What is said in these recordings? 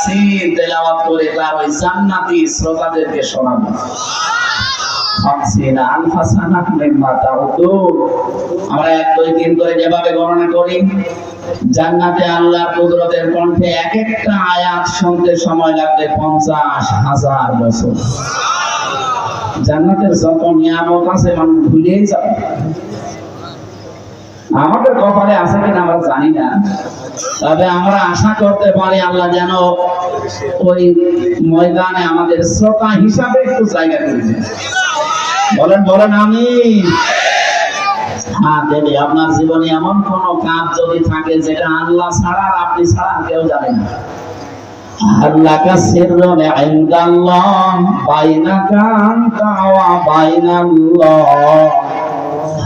ইয়াসিন তেলাওয়াত করে তার ওই জান্নাতি শ্রোতাদেরকে শোনাবে। আমরা 1 2 3 করে যেভাবে গণনা করি, জান্নাতে আল্লাহর কুদরতের কণ্ঠে এক একটা আয়াত শুনতে সময় লাগবে 50,000 বছর। জান্নাতের যত নিয়ামত আছে মানুষ ভুলেই যাবে। আমাদের কপালে আছে কিনা আমরা জানি না, তবে আমরা আশা করতে পারি আল্লাহ যেন ওই ময়দানে আমাদের শ্রোতা হিসাবে একটু জায়গা করে দেন। বলেন বলেন আমিন। হ্যাঁ, যদি আপনার জীবনে এমন কোন কাজ যদি থাকে যেটা আল্লাহ ছাড়া আর আপনি ছাড়া কেউ জানে না, আল্লাহকা সিররুন ইনদাল্লাহ বাইনাকা আনতা ওয়া বাইনাল্লাহ,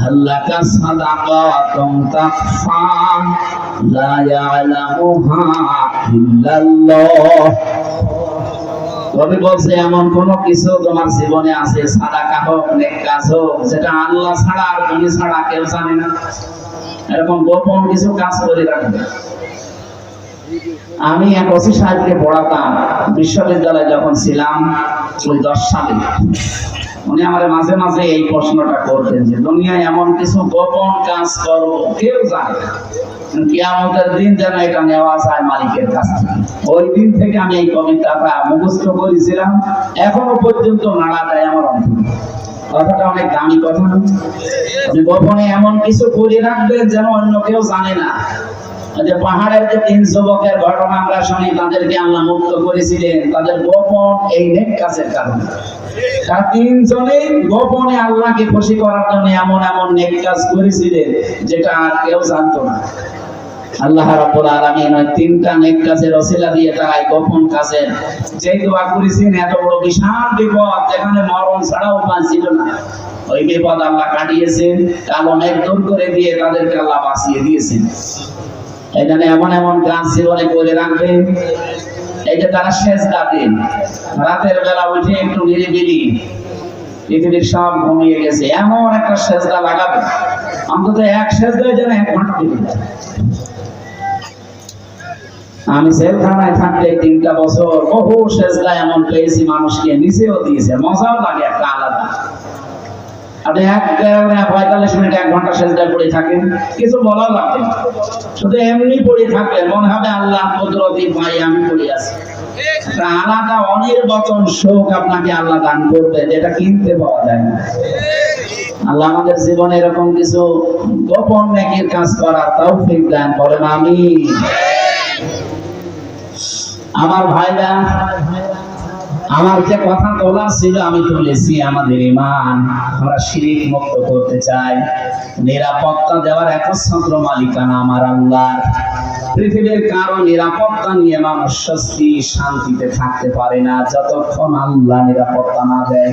আল্লাহকা সাদাকাতুন তাখফা লা ইয়ালামুহা ইল্লাল্লাহ। কবি বলছে এমন কোন কিছু তোমার জীবনে আছে, সাদাকা হোক নেক কাজ হোক, যেটা আল্লাহ ছাড়া আর তুমি ছাড়া কেউ জানে না। এরকম গোপন কিছু কাজ করে রাখবে। আমি এক ওসি সাহেবকে পড়াতাম বিশ্ববিদ্যালয়ে যখন ছিলাম, ওই 10 সালে। উনি আমার মাঝে মাঝে এই প্রশ্নটা করতেন যে দুনিয়ায় এমন কিছু গোপন কাজ করবো কেউ জানে না, কিয়ামতের দিন যেন এটা নেওয়া যায় মালিকের কাছ থেকে। ওই দিন থেকে আমি এই কবিতাটা মুখস্থ করেছিলাম, এখনো পর্যন্ত নাড়া দেয় আমার অন্তর। কথাটা অনেক দামি কথা। গোপনে এমন কিছু করে রাখবেন যেন অন্য কেউ জানে না। যে পাহাড়ের যে 3 যুবকের ঘটনা আমরা শুনি, তাদেরকে আল্লাহ মুক্ত করেছিলেন তাদের গোপন এই নেক কাজের কারণে। তারা 3 জনেই গোপনে আল্লাহকে খুশি করার জন্য এমন এমন নেক কাজ করেছিলেন যেটা আর কেউ জানতো না। আল্লাহ রাব্বুল আলামিন ওই 3টা নেক কাজের ওসিলা দিয়ে তারা এই গোপন কাজে যে দোয়া করেছেন, এত বড় বিশাল বিপদ যেখানে মরণ ছাড়াও উপায় ছিল না, ওই বিপদ আল্লাহ কাটিয়েছেন, কালো মেঘ দূর করে দিয়ে তাদেরকে আল্লাহ বাঁচিয়ে দিয়েছেন। এখানে এমন এমন কাজ জীবনে করে রাখবে, এই যে তারা সেজদা দেন, রাতের বেলা উঠে একটু নিরিবিলি, পৃথিবীর সব ঘুমিয়ে গেছে, এমন একটা সেজদা লাগাবে, অন্তত এক সেজদায় যেন 1 ঘন্টা কেটে যায়। আমি জেলখানায় থাকতে 3টা বছর বহু সেজদা এমন পেয়েছি, মানুষকে নিচেও দিয়েছে, মজাও লাগে একটা আলাদা। আপনি 45 মিনিট 1 ঘন্টা সেজদায় পড়ে থাকেন, কিছু বলাও লাগবে না, শুধু এমনি পড়ে থাকলেন মনে হবে আল্লাহ কুদরতি ভাই আমি পড়ে আছি। একটা আলাদা অনির্বচন সুখ আপনাকে আল্লাহ দান করবে, যেটা কিনতে পাওয়া যায় না। আল্লাহ আমাদের জীবনে এরকম কিছু গোপন নেকির কাজ করার তৌফিক দান করেন আমিন। আমার ভাইরা, আমার যে কথা বলা ছিল আমি তুলেছি, আমাদের ঈমান আমরা শিরক মুক্ত করতে চাই। নিরাপত্তা দেওয়ার একমাত্র মালিকানা আমার আল্লাহ। পৃথিবীর কারো নিরাপত্তা নিয়ে মানুষ স্বস্তি শান্তিতে থাকতে পারে না যতক্ষণ আল্লাহ নিরাপত্তা না দেয়।